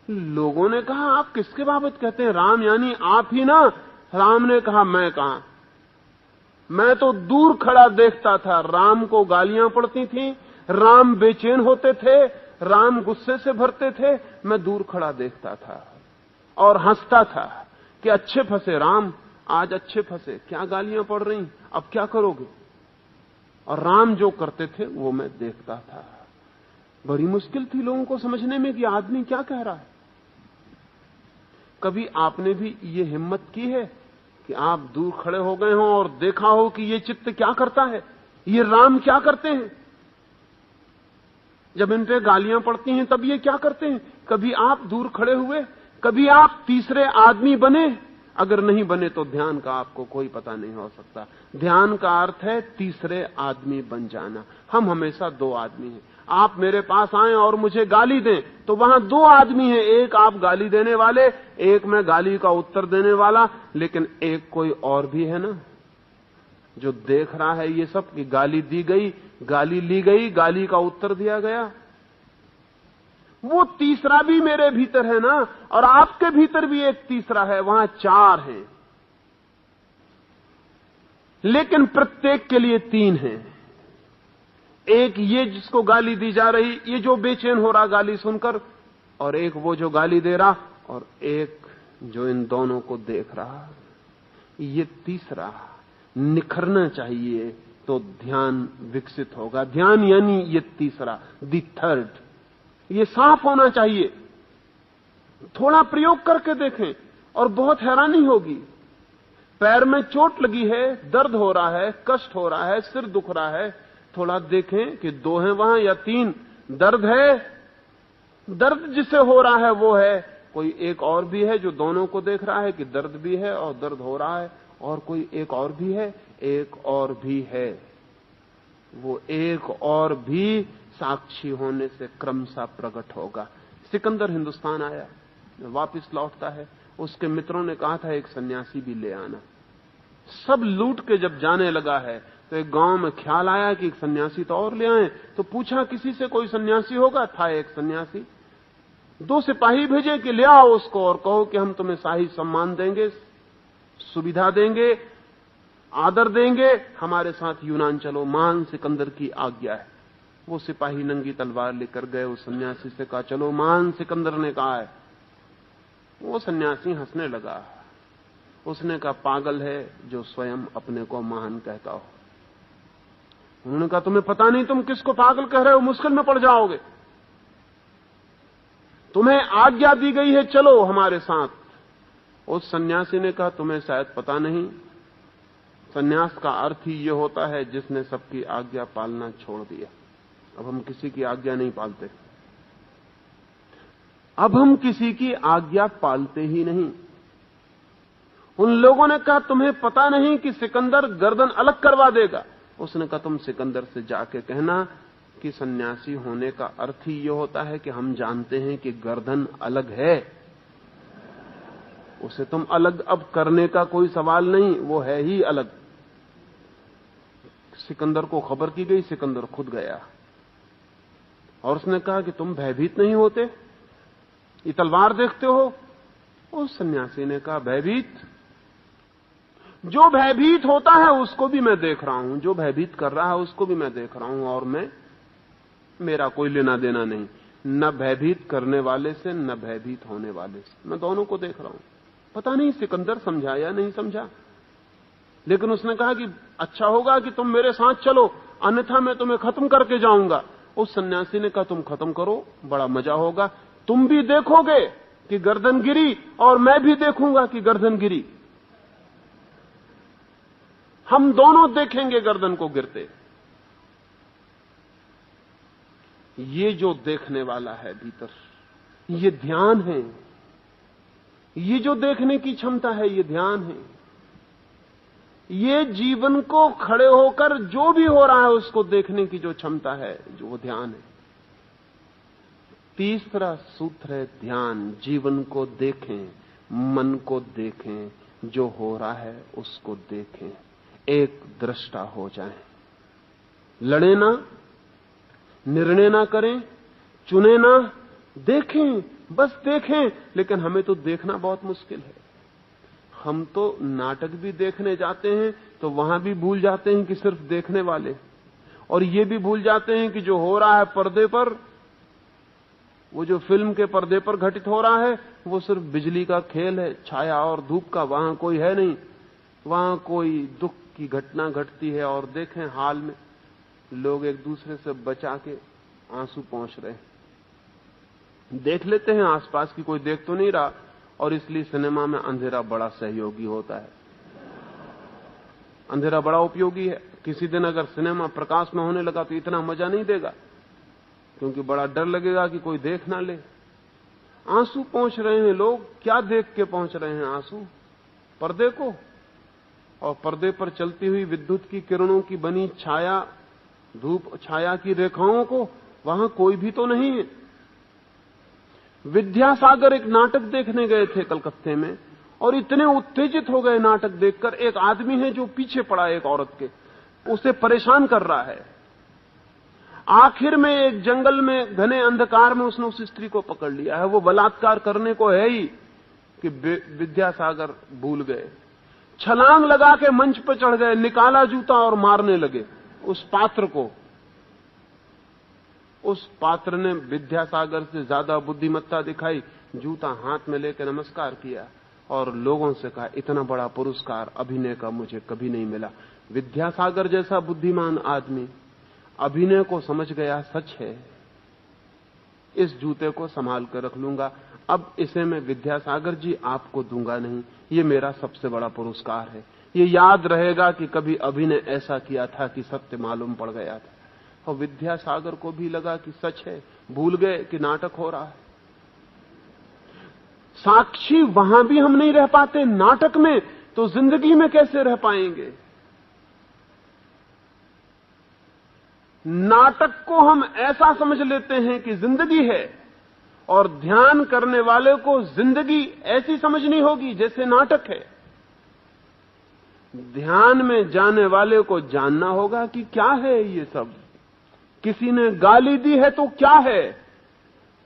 [SPEAKER 1] लोगों ने कहा आप किसके बाबत कहते हैं? राम यानी आप ही ना? राम ने कहा मैं कहां, मैं तो दूर खड़ा देखता था, राम को गालियां पड़ती थीं, राम बेचैन होते थे, राम गुस्से से भरते थे, मैं दूर खड़ा देखता था और हंसता था कि अच्छे फंसे राम, आज अच्छे फंसे, क्या गालियां पड़ रही, अब क्या करोगे? और राम जो करते थे वो मैं देखता था। बड़ी मुश्किल थी लोगों को समझने में कि आदमी क्या कह रहा है। कभी आपने भी ये हिम्मत की है कि आप दूर खड़े हो गए हों और देखा हो कि ये चित्त क्या करता है, ये राम क्या करते हैं? जब इन पे गालियां पड़ती हैं तब ये क्या करते हैं? कभी आप दूर खड़े हुए, कभी आप तीसरे आदमी बने? अगर नहीं बने तो ध्यान का आपको कोई पता नहीं हो सकता। ध्यान का अर्थ है तीसरे आदमी बन जाना। हम हमेशा दो आदमी हैं। आप मेरे पास आए और मुझे गाली दें तो वहां दो आदमी हैं, एक आप गाली देने वाले, एक मैं गाली का उत्तर देने वाला, लेकिन एक कोई और भी है ना जो देख रहा है ये सब कि गाली दी गई, गाली ली गई, गाली का उत्तर दिया गया। वो तीसरा भी मेरे भीतर है ना, और आपके भीतर भी एक तीसरा है, वहां चार हैं, लेकिन प्रत्येक के लिए तीन हैं। एक ये जिसको गाली दी जा रही, ये जो बेचैन हो रहा गाली सुनकर, और एक वो जो गाली दे रहा, और एक जो इन दोनों को देख रहा। ये तीसरा निखरना चाहिए तो ध्यान विकसित होगा। ध्यान यानी ये तीसरा, द थर्ड, ये साफ होना चाहिए। थोड़ा प्रयोग करके देखें और बहुत हैरानी होगी। पैर में चोट लगी है, दर्द हो रहा है, कष्ट हो रहा है, सिर दुख रहा है, थोड़ा देखें कि दो हैं वहां या तीन। दर्द है, दर्द जिसे हो रहा है वो है, कोई एक और भी है जो दोनों को देख रहा है कि दर्द भी है और दर्द हो रहा है, और कोई एक और भी है, एक और भी है। वो एक और भी साक्षी होने से क्रमशः प्रकट होगा। सिकंदर हिंदुस्तान आया, वापस लौटता है, उसके मित्रों ने कहा था एक सन्यासी भी ले आना। सब लूट के जब जाने लगा है तो एक गांव में ख्याल आया कि एक सन्यासी तो और ले आए। तो पूछा किसी से, कोई सन्यासी होगा? था एक सन्यासी। 2 सिपाही भेजे कि ले आओ उसको और कहो कि हम तुम्हें शाही सम्मान देंगे, सुविधा देंगे, आदर देंगे, हमारे साथ यूनान चलो, महान सिकंदर की आज्ञा है। वो सिपाही नंगी तलवार लेकर गए, उस सन्यासी से कहा चलो, महान सिकंदर ने कहा है। वो सन्यासी हंसने लगा। उसने कहा पागल है जो स्वयं अपने को महान कहता हो। उन्होंने कहा तुम्हें पता नहीं तुम किसको पागल कह रहे हो, मुश्किल में पड़ जाओगे। तुम्हें आज्ञा दी गई है, चलो हमारे साथ। उस सन्यासी ने कहा तुम्हें शायद पता नहीं, सन्यास का अर्थ ही यह होता है जिसने सबकी आज्ञा पालना छोड़ दिया। अब हम किसी की आज्ञा नहीं पालते, अब हम किसी की आज्ञा पालते ही नहीं। उन लोगों ने कहा तुम्हें पता नहीं कि सिकंदर गर्दन अलग करवा देगा। उसने कहा तुम सिकंदर से जाके कहना कि सन्यासी होने का अर्थ ही यह होता है कि हम जानते हैं कि गर्दन अलग है, उसे तुम अलग अब करने का कोई सवाल नहीं, वो है ही अलग। सिकंदर को खबर की गई, सिकंदर खुद गया और उसने कहा कि तुम भयभीत नहीं होते, ये तलवार देखते हो? उस सन्यासी ने कहा भयभीत? जो भयभीत होता है उसको भी मैं देख रहा हूं, जो भयभीत कर रहा है उसको भी मैं देख रहा हूं, और मेरा कोई लेना देना नहीं, न भयभीत करने वाले से न भयभीत होने वाले से, मैं दोनों को देख रहा हूं। पता नहीं सिकंदर समझा या नहीं समझा, लेकिन उसने कहा कि अच्छा होगा कि तुम मेरे साथ चलो, अन्यथा मैं तुम्हें खत्म करके जाऊंगा। उस सन्यासी ने कहा तुम खत्म करो, बड़ा मजा होगा, तुम भी देखोगे कि गर्दन गिरी और मैं भी देखूंगा कि गर्दन गिरी, हम दोनों देखेंगे गर्दन को गिरते। ये जो देखने वाला है भीतर, ये ध्यान है। ये जो देखने की क्षमता है ये ध्यान है। ये जीवन को खड़े होकर जो भी हो रहा है उसको देखने की जो क्षमता है, जो वो ध्यान है। तीसरा सूत्र है ध्यान। जीवन को देखें, मन को देखें, जो हो रहा है उसको देखें, एक दृष्टा हो जाएं। लड़े ना, निर्णय ना करें, चुने ना, देखें, बस देखें। लेकिन हमें तो देखना बहुत मुश्किल है। हम तो नाटक भी देखने जाते हैं तो वहां भी भूल जाते हैं कि सिर्फ देखने वाले, और ये भी भूल जाते हैं कि जो हो रहा है पर्दे पर, वो जो फिल्म के पर्दे पर घटित हो रहा है वो सिर्फ बिजली का खेल है, छाया और धूप का, वहां कोई है नहीं, वहां कोई दुख की घटना घटती है। और देखें हाल में लोग एक दूसरे से बचा के आंसू पोंछ रहे हैं। देख लेते हैं आसपास की कोई देख तो नहीं रहा, और इसलिए सिनेमा में अंधेरा बड़ा सहयोगी होता है, अंधेरा बड़ा उपयोगी है। किसी दिन अगर सिनेमा प्रकाश में होने लगा तो इतना मजा नहीं देगा, क्योंकि बड़ा डर लगेगा कि कोई देख ना ले। आंसू पोंछ रहे हैं लोग, क्या देख के पहुंच रहे हैं आंसू? पर्दे को, और पर्दे पर चलती हुई विद्युत की किरणों की बनी छाया, धूप छाया की रेखाओं को। वहां कोई भी तो नहीं है। विद्यासागर एक नाटक देखने गए थे कलकत्ते में, और इतने उत्तेजित हो गए नाटक देखकर। एक आदमी है जो पीछे पड़ा एक औरत के, उसे परेशान कर रहा है। आखिर में एक जंगल में घने अंधकार में उसने उस स्त्री को पकड़ लिया है। वो बलात्कार करने को है ही कि विद्यासागर भूल गए। छलांग लगा के मंच पर चढ़ गए, निकाला जूता और मारने लगे उस पात्र को। उस पात्र ने विद्यासागर से ज्यादा बुद्धिमत्ता दिखाई, जूता हाथ में लेकर नमस्कार किया और लोगों से कहा इतना बड़ा पुरस्कार अभिनय का मुझे कभी नहीं मिला। विद्यासागर जैसा बुद्धिमान आदमी अभिनय को समझ गया, सच है, इस जूते को संभाल कर रख लूंगा, अब इसे मैं विद्यासागर जी आपको दूंगा नहीं, ये मेरा सबसे बड़ा पुरस्कार है। ये याद रहेगा कि कभी अभिनय ऐसा किया था कि सत्य मालूम पड़ गया था। और विद्यासागर को भी लगा कि सच है, भूल गए कि नाटक हो रहा है। साक्षी वहां भी हम नहीं रह पाते, नाटक में तो जिंदगी में कैसे रह पाएंगे? नाटक को हम ऐसा समझ लेते हैं कि जिंदगी है, और ध्यान करने वाले को जिंदगी ऐसी समझनी होगी जैसे नाटक है। ध्यान में जाने वाले को जानना होगा कि क्या है ये सब। किसी ने गाली दी है तो क्या है?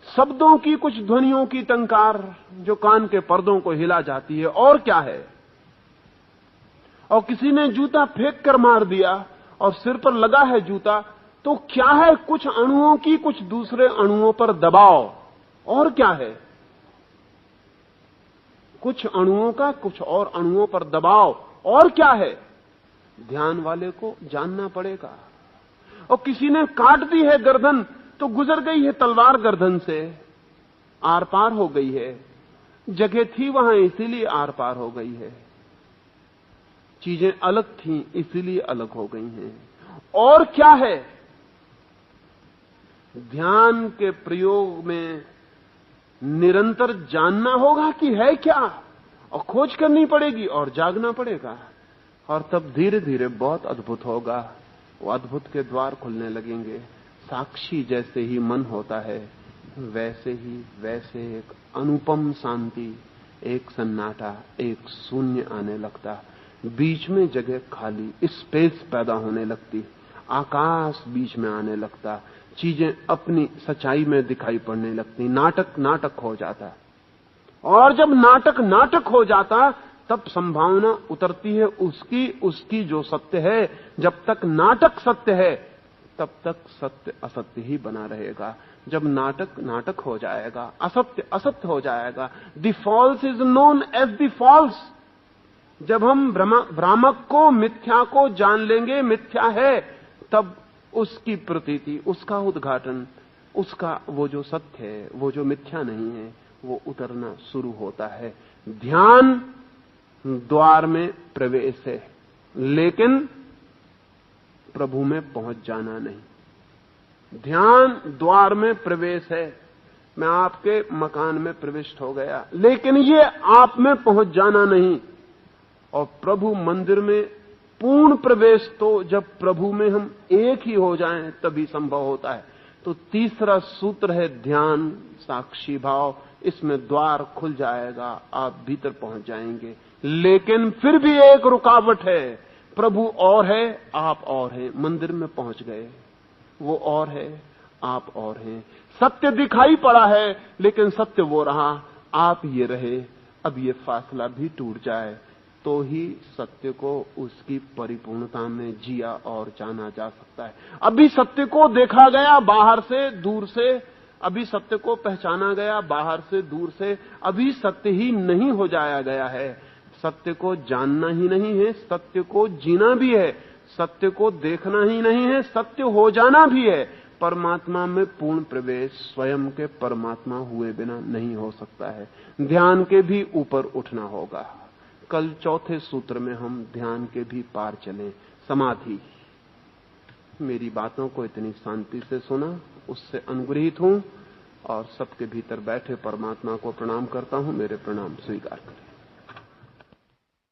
[SPEAKER 1] शब्दों की कुछ ध्वनियों की टंकार जो कान के पर्दों को हिला जाती है, और क्या है? और किसी ने जूता फेंक कर मार दिया और सिर पर लगा है जूता, तो क्या है? कुछ अणुओं की कुछ दूसरे अणुओं पर दबाव, और क्या है? कुछ अणुओं का कुछ और अणुओं पर दबाव, और क्या है? ध्यान वाले को जानना पड़ेगा। और किसी ने काट दी है गर्दन, तो गुजर गई है तलवार गर्दन से, आर पार हो गई है। जगह थी वहां इसीलिए आर पार हो गई है। चीजें अलग थीं इसीलिए अलग हो गई हैं। और क्या है? ध्यान के प्रयोग में निरंतर जानना होगा कि है क्या, और खोज करनी पड़ेगी और जागना पड़ेगा। और तब धीरे धीरे बहुत अद्भुत होगा। वो अद्भुत के द्वार खुलने लगेंगे। साक्षी जैसे ही मन होता है, वैसे एक अनुपम शांति, एक सन्नाटा, एक शून्य आने लगता। बीच में जगह खाली, स्पेस पैदा होने लगती। आकाश बीच में आने लगता। चीजें अपनी सच्चाई में दिखाई पड़ने लगती। नाटक नाटक हो जाता। और जब नाटक नाटक हो जाता, तब संभावना उतरती है उसकी जो सत्य है। जब तक नाटक सत्य है, तब तक सत्य असत्य ही बना रहेगा। जब नाटक नाटक हो जाएगा, असत्य असत्य हो जाएगा, the false is known as the false. जब हम भ्रामक को, मिथ्या को जान लेंगे मिथ्या है, तब उसकी प्रतीति, उसका उद्घाटन, उसका वो जो सत्य है, वो जो मिथ्या नहीं है, वो उतरना शुरू होता है। ध्यान द्वार में प्रवेश है, लेकिन प्रभु में पहुंच जाना नहीं। ध्यान द्वार में प्रवेश है। मैं आपके मकान में प्रविष्ट हो गया, लेकिन ये आप में पहुंच जाना नहीं। और प्रभु मंदिर में पूर्ण प्रवेश तो जब प्रभु में हम एक ही हो जाएं तभी संभव होता है। तो तीसरा सूत्र है ध्यान साक्षी भाव। इसमें द्वार खुल जाएगा, आप भीतर पहुंच जाएंगे। लेकिन फिर भी एक रुकावट है। प्रभु और है, आप और हैं। मंदिर में पहुंच गए, वो और है, आप और हैं। सत्य दिखाई पड़ा है, लेकिन सत्य वो रहा, आप ये रहे। अब ये फासला भी टूट जाए तो ही सत्य को उसकी परिपूर्णता में जिया और जाना जा सकता है। अभी सत्य को देखा गया बाहर से, दूर से। अभी सत्य को पहचाना गया बाहर से, दूर से। अभी सत्य ही नहीं हो जाया गया है। सत्य को जानना ही नहीं है, सत्य को जीना भी है। सत्य को देखना ही नहीं है, सत्य हो जाना भी है। परमात्मा में पूर्ण प्रवेश स्वयं के परमात्मा हुए बिना नहीं हो सकता है। ध्यान के भी ऊपर उठना होगा। कल चौथे सूत्र में हम ध्यान के भी पार चलें, समाधि। मेरी बातों को इतनी शांति से सुना, उससे अनुग्रहित हूं और सबके भीतर बैठे परमात्मा को प्रणाम करता हूं। मेरे प्रणाम स्वीकार करें।